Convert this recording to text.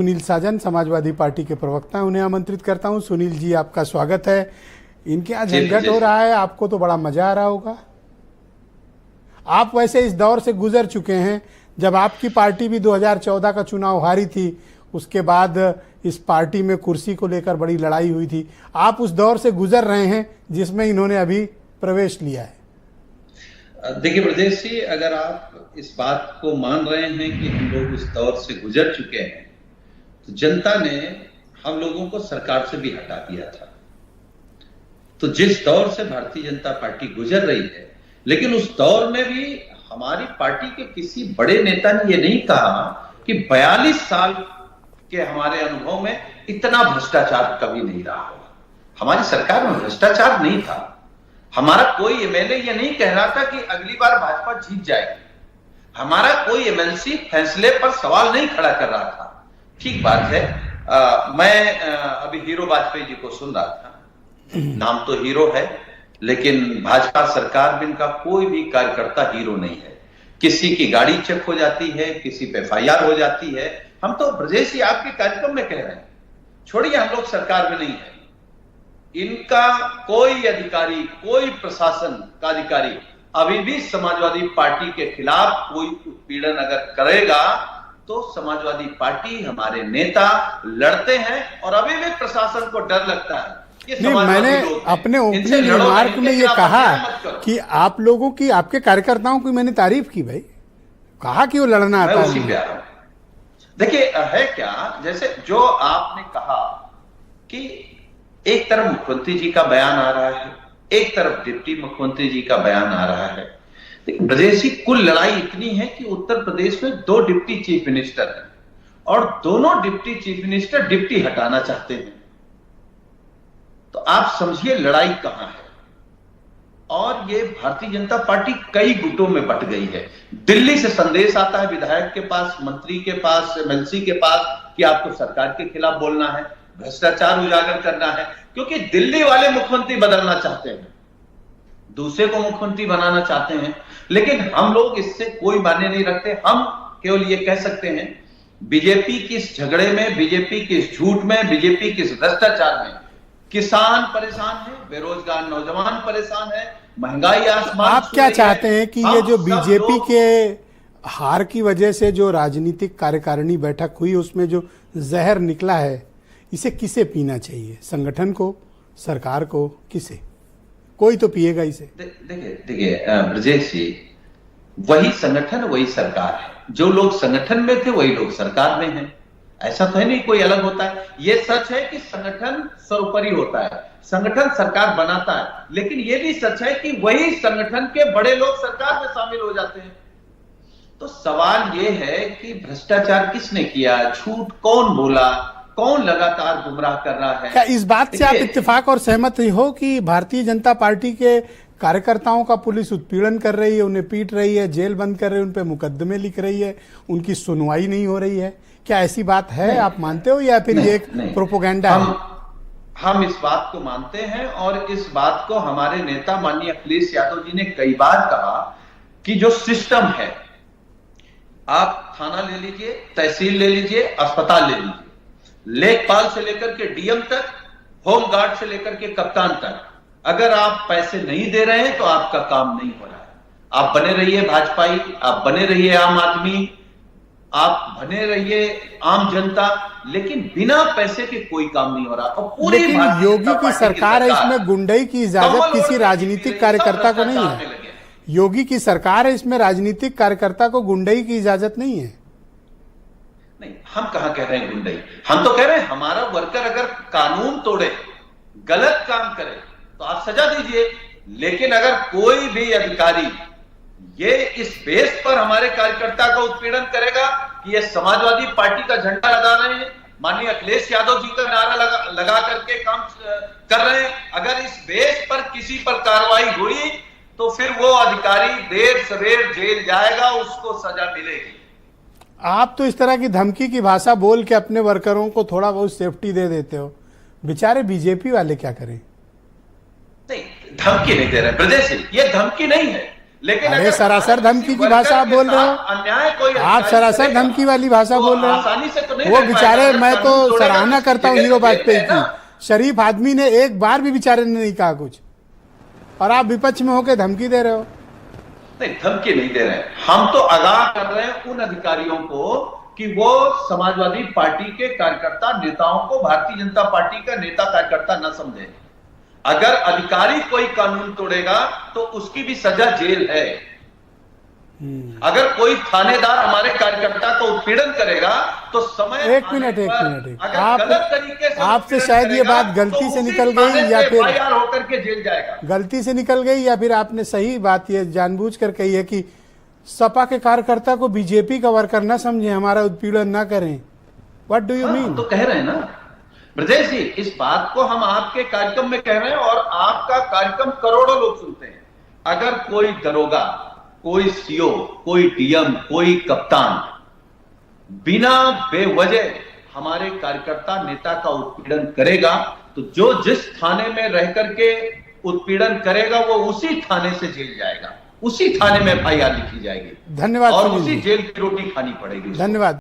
सुनील साजन Samajwadi party के प्रवक्ता हैं, उन्हें आमंत्रित करता हूं। सुनील जी, आपका स्वागत है। इनके यहाँ झंझट हो रहा है, आपको तो बड़ा मजा आ रहा होगा। आप वैसे इस दौर से गुजर चुके हैं जब आपकी पार्टी भी 2014 का चुनाव हारी थी, उसके बाद इस पार्टी में कुर्सी को लेकर बड़ी लड़ाई हुई थी। आप उस दौर से गुजर रहे हैं जिसमें इन्होंने अभी प्रवेश लिया है। देखिए ब्रजेश जी, अगर आप इस बात को मान रहे हैं कि हम लोग उस दौर से गुजर चुके हैं, तो जनता ने हम लोगों को सरकार से भी हटा दिया था। तो जिस दौर से भारतीय जनता पार्टी गुजर रही है, लेकिन उस दौर में भी हमारी पार्टी के किसी बड़े नेता ने ये नहीं कहा कि 42 साल के हमारे अनुभव में इतना भ्रष्टाचार कभी नहीं रहा होगा। हमारी सरकार में भ्रष्टाचार नहीं था। हमारा कोई एमएलए ये नहीं कह रहा था कि अगली बार भाजपा जीत जाएगी। हमारा कोई एमएलसी फैसले पर सवाल नहीं खड़ा कर रहा था। ठीक बात है। मैं अभी हीरो वाजपेयी जी को सुन रहा था। नाम तो हीरो है, लेकिन भाजपा सरकार में इनका कोई भी कार्यकर्ता हीरो नहीं है। किसी की गाड़ी चेक हो जाती है, किसी पे एफआईआर हो जाती है। हम तो ब्रजेश जी आपके कार्यक्रम में कह रहे हैं, छोड़िए हम लोग सरकार में नहीं है। इनका कोई अधिकारी, कोई प्रशासन का अधिकारी अभी भी समाजवादी पार्टी के खिलाफ कोई उत्पीड़न अगर करेगा तो समाजवादी पार्टी, हमारे नेता लड़ते हैं और अभी भी प्रशासन को डर लगता है। नहीं, मैंने अपने ओपनिंग रिमार्क में ये कहा कि आप लोगों की, आपके कार्यकर्ताओं की मैंने तारीफ की। भाई कहा कि वो लड़ना आता है। देखिए है क्या, जैसे जो आपने कहा कि एक तरफ मुख्यमंत्री जी का बयान आ रहा है, एक तरफ डिप्टी मुख्यमंत्री जी का बयान आ रहा है। ब्रजेश जी, कुल लड़ाई इतनी है कि उत्तर प्रदेश में 2 डिप्टी चीफ मिनिस्टर हैं और दोनों डिप्टी चीफ मिनिस्टर डिप्टी हटाना चाहते हैं। तो आप समझिए लड़ाई कहां है। और ये भारतीय जनता पार्टी कई गुटों में बट गई है। दिल्ली से संदेश आता है विधायक के पास, मंत्री के पास, एमएलसी के पास कि आपको सरकार के खिलाफ बोलना है, भ्रष्टाचार उजागर करना है, क्योंकि दिल्ली वाले मुख्यमंत्री बदलना चाहते हैं, दूसरे को मुख्यमंत्री बनाना चाहते हैं। लेकिन हम लोग इससे कोई मायने नहीं रखते। हम केवल ये कह सकते हैं, बीजेपी की इस झगड़े में, बीजेपी के इस झूठ में, बीजेपी के इस भ्रष्टाचार में किसान परेशान है, बेरोजगार नौजवान परेशान है, महंगाई आसमान। आप क्या चाहते हैं कि ये जो बीजेपी के हार की वजह से जो राजनीतिक कार्यकारिणी बैठक हुई, उसमें जो जहर निकला है, इसे किसे पीना चाहिए? संगठन को, सरकार को, किसे? कोई तो पिएगा इसे। देखिए ब्रजेश जी, वही संगठन वही सरकार है। जो लोग संगठन में थे वही लोग सरकार में हैं। ऐसा तो है नहीं कोई अलग होता है। ये सच है कि संगठन सर्वोपरि होता है, संगठन सरकार बनाता है, लेकिन ये भी सच है कि वही संगठन के बड़े लोग सरकार में शामिल हो जाते हैं। तो सवाल ये है कि भ्रष्टाचार किसने किया, झूठ कौन बोला, कौन लगातार गुमराह कर रहा है। क्या इस बात से आप इत्तेफाक और सहमत हो कि भारतीय जनता पार्टी के कार्यकर्ताओं का पुलिस उत्पीड़न कर रही है, उन्हें पीट रही है, जेल बंद कर रही है, उन पे मुकदमे लिख रही है, उनकी सुनवाई नहीं हो रही है? क्या ऐसी बात है? आप मानते हो या फिर ये एक प्रोपोगेंडा है? हम इस बात को मानते हैं और इस बात को हमारे नेता माननीय अखिलेश यादव जी ने कई बार कहा कि जो सिस्टम है, आप थाना ले लीजिए, तहसील ले लीजिए, अस्पताल ले लीजिए, लेखपाल से लेकर के डीएम तक, होमगार्ड से लेकर के कप्तान तक, अगर आप पैसे नहीं दे रहे हैं तो आपका काम नहीं हो रहा है। आप बने रहिए भाजपाई, आप बने रहिए आम आदमी, आप बने रहिए आम जनता, लेकिन बिना पैसे के कोई काम नहीं हो रहा। और पूरी लेकिन योगी की सरकार है, इसमें गुंडई की इजाजत किसी राजनीतिक कार्यकर्ता को नहीं है। योगी की सरकार है, इसमें राजनीतिक कार्यकर्ता को गुंडई की इजाजत नहीं है। नहीं, हम कहां कह रहे हैं गुंडई। हम तो कह रहे हैं हमारा वर्कर अगर कानून तोड़े, गलत काम करे तो आप सजा दीजिए, लेकिन अगर कोई भी अधिकारी ये इस बेस पर हमारे कार्यकर्ता का उत्पीड़न करेगा कि ये समाजवादी पार्टी का झंडा लगा रहे हैं, माननीय अखिलेश यादव जी का नारा लगा करके काम कर रहे हैं, अगर इस बेस पर किसी पर कार्रवाई हुई तो फिर वो अधिकारी देर सवेर जेल जाएगा, उसको सजा मिलेगी। आप तो इस तरह की धमकी की भाषा बोल के अपने वर्करों को थोड़ा बहुत सेफ्टी दे देते हो। बेचारे बीजेपी वाले क्या करें? नहीं, धमकी नहीं दे रहे ब्रजेश जी, ये धमकी नहीं है। लेकिन अरे अगर सरासर हमारे धमकी किसी की भाषा आप वर्कर के बोल रहे हो। साथ अन्याय कोई आप अधिकारी सरासर करेगा, धमकी वाली भाषा तो बोल रहे आसानी से तो हो। नहीं वो रह पाएगा। बेचारे, अगर मैं कानून तो तोड़ेगा सराहना तो करता हूँ जेल हीरो में वाजपेयी है ना। की, शरीफ आदमी ने एक बार भी बेचारे ने नहीं कहा कुछ, और आप विपक्ष में होकर धमकी दे रहे हो। नहीं, धमकी नहीं दे रहे हैं, हम तो आगाह कर रहे हैं उन अधिकारियों को कि वो समाजवादी पार्टी के कार्यकर्ता नेताओं को भारतीय जनता पार्टी का नेता कार्यकर्ता न समझे। अगर अधिकारी कोई कानून तोड़ेगा तो उसकी भी सजा जेल है। अगर कोई थानेदार हमारे कार्यकर्ता को उत्पीड़न करेगा तो समय एक मिनट अगर आप, गलत तरीके से आपसे उत्पीड़न शायद ये करेगा, बात गलती तो से उसी निकल थाने गई, या से फिर FIR होकर के जेल जाएगा। गलती से निकल गई, या फिर आपने सही बात ये जानबूझकर कही है कि सपा के कार्यकर्ता को बीजेपी का वर्कर ना समझे, हमारा उत्पीड़न ना करें। What do you mean? तो कह रहे हैं ना ब्रजेश जी, इस बात को हम आपके कार्यक्रम में कह रहे हैं और आपका कार्यक्रम करोड़ों लोग सुनते हैं। अगर कोई दरोगा, कोई सीओ, कोई डीएम, कोई कप्तान बिना बेवजह हमारे कार्यकर्ता नेता का उत्पीड़न करेगा तो जो जिस थाने में रह करके उत्पीड़न करेगा वो उसी थाने से जेल जाएगा, उसी थाने में FIR लिखी जाएगी। धन्यवाद और सुनील उसी जी। जेल की रोटी खानी पड़ेगी उसको। धन्यवाद।